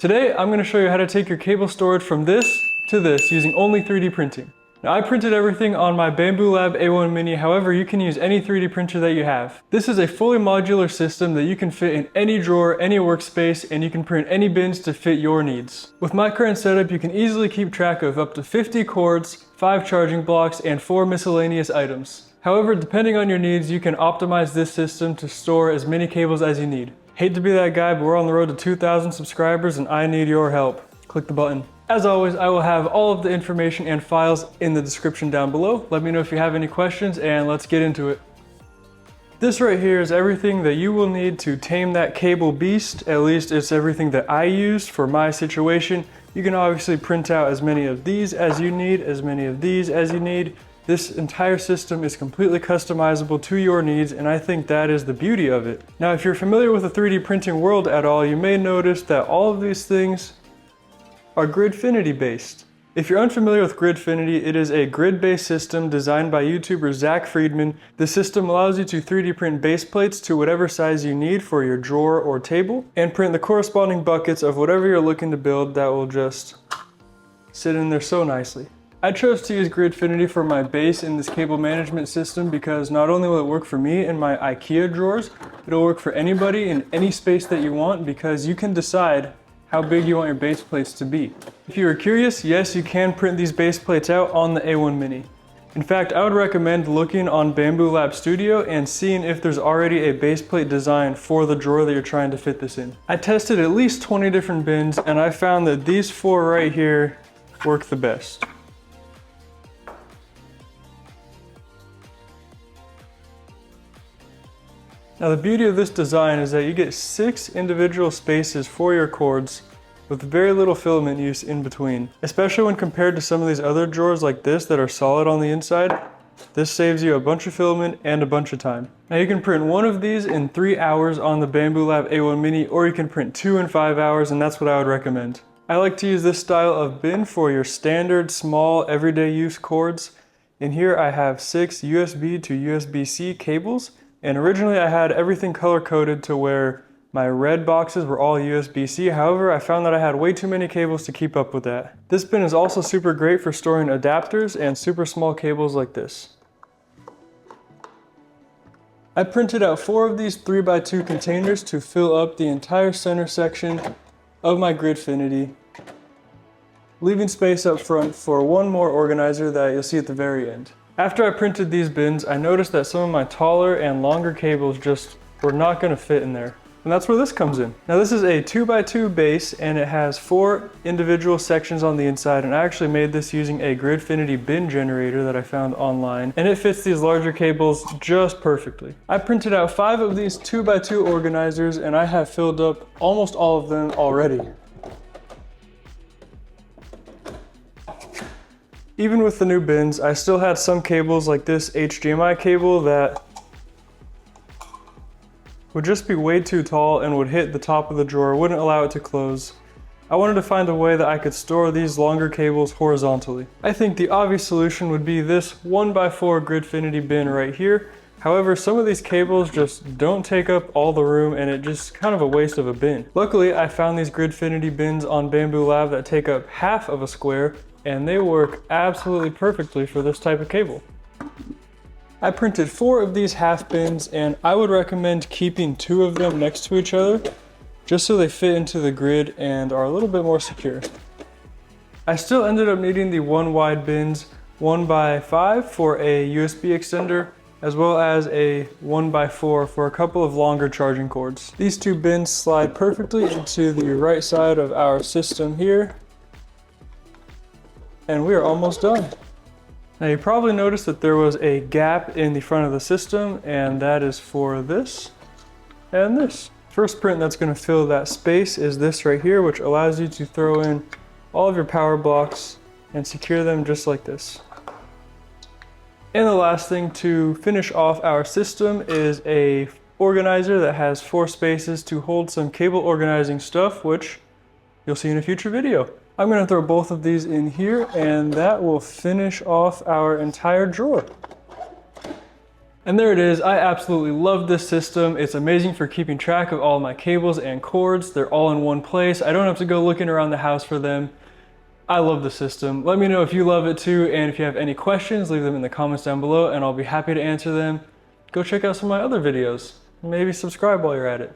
Today, I'm going to show you how to take your cable storage from this to this using only 3D printing. Now, I printed everything on my Bambu Lab A1 Mini, however, you can use any 3D printer that you have. This is a fully modular system that you can fit in any drawer, any workspace, and you can print any bins to fit your needs. With my current setup, you can easily keep track of up to 50 cords, 5 charging blocks, and 4 miscellaneous items. However, depending on your needs, you can optimize this system to store as many cables as you need. Hate to be that guy, but we're on the road to 2,000 subscribers and I need your help. Click the button. As always, I will have all of the information and files in the description down below. Let me know if you have any questions and let's get into it. This right here is everything that you will need to tame that cable beast. At least it's everything that I used for my situation. You can obviously print out as many of these as you need, as many of these as you need. This entire system is completely customizable to your needs, and I think that is the beauty of it. Now, if you're familiar with the 3D printing world at all, you may notice that all of these things are Gridfinity based. If you're unfamiliar with Gridfinity, it is a grid-based system designed by YouTuber Zach Friedman. The system allows you to 3D print base plates to whatever size you need for your drawer or table, and print the corresponding buckets of whatever you're looking to build that will just sit in there so nicely. I chose to use Gridfinity for my base in this cable management system because not only will it work for me in my IKEA drawers, it'll work for anybody in any space that you want because you can decide how big you want your base plates to be. If you are curious, yes, you can print these base plates out on the A1 Mini. In fact, I would recommend looking on Bambu Lab Studio and seeing if there's already a base plate design for the drawer that you're trying to fit this in. I tested at least 20 different bins and I found that these 4 right here work the best. Now the beauty of this design is that you get 6 individual spaces for your cords with very little filament use in between. Especially when compared to some of these other drawers like this that are solid on the inside, this saves you a bunch of filament and a bunch of time. Now you can print one of these in 3 hours on the Bambu Lab A1 Mini, or you can print 2 in 5 hours, and that's what I would recommend. I like to use this style of bin for your standard small everyday use cords. In here I have 6 USB to USB-C cables. And originally I had everything color coded to where my red boxes were all USB-C. However, I found that I had way too many cables to keep up with that. This bin is also super great for storing adapters and super small cables like this. I printed out 4 of these 3x2 containers to fill up the entire center section of my Gridfinity, leaving space up front for one more organizer that you'll see at the very end. After I printed these bins, I noticed that some of my taller and longer cables just were not going to fit in there. And that's where this comes in. Now this is a 2x2 base and it has 4 individual sections on the inside, and I actually made this using a Gridfinity bin generator that I found online, and it fits these larger cables just perfectly. I printed out 5 of these 2x2 organizers and I have filled up almost all of them already. Even with the new bins, I still had some cables like this HDMI cable that would just be way too tall and would hit the top of the drawer, wouldn't allow it to close. I wanted to find a way that I could store these longer cables horizontally. I think the obvious solution would be this 1x4 Gridfinity bin right here. However, some of these cables just don't take up all the room and it just kind of a waste of a bin. Luckily, I found these Gridfinity bins on Bambu Lab that take up half of a square, and they work absolutely perfectly for this type of cable. I printed 4 of these half bins and I would recommend keeping 2 of them next to each other just so they fit into the grid and are a little bit more secure. I still ended up needing the 1 wide bins 1x5 for a USB extender, as well as a 1x4 for a couple of longer charging cords. These 2 bins slide perfectly into the right side of our system here. And we are almost done. Now you probably noticed that there was a gap in the front of the system, and that is for this and this. First print that's going to fill that space is this right here, which allows you to throw in all of your power blocks and secure them just like this. And the last thing to finish off our system is a organizer that has 4 spaces to hold some cable organizing stuff, which you'll see in a future video. I'm going to throw both of these in here and that will finish off our entire drawer. And there it is. I absolutely love this system. It's amazing for keeping track of all of my cables and cords. They're all in one place. I don't have to go looking around the house for them. I love the system. Let me know if you love it too, and if you have any questions, leave them in the comments down below and I'll be happy to answer them. Go check out some of my other videos. Maybe subscribe while you're at it.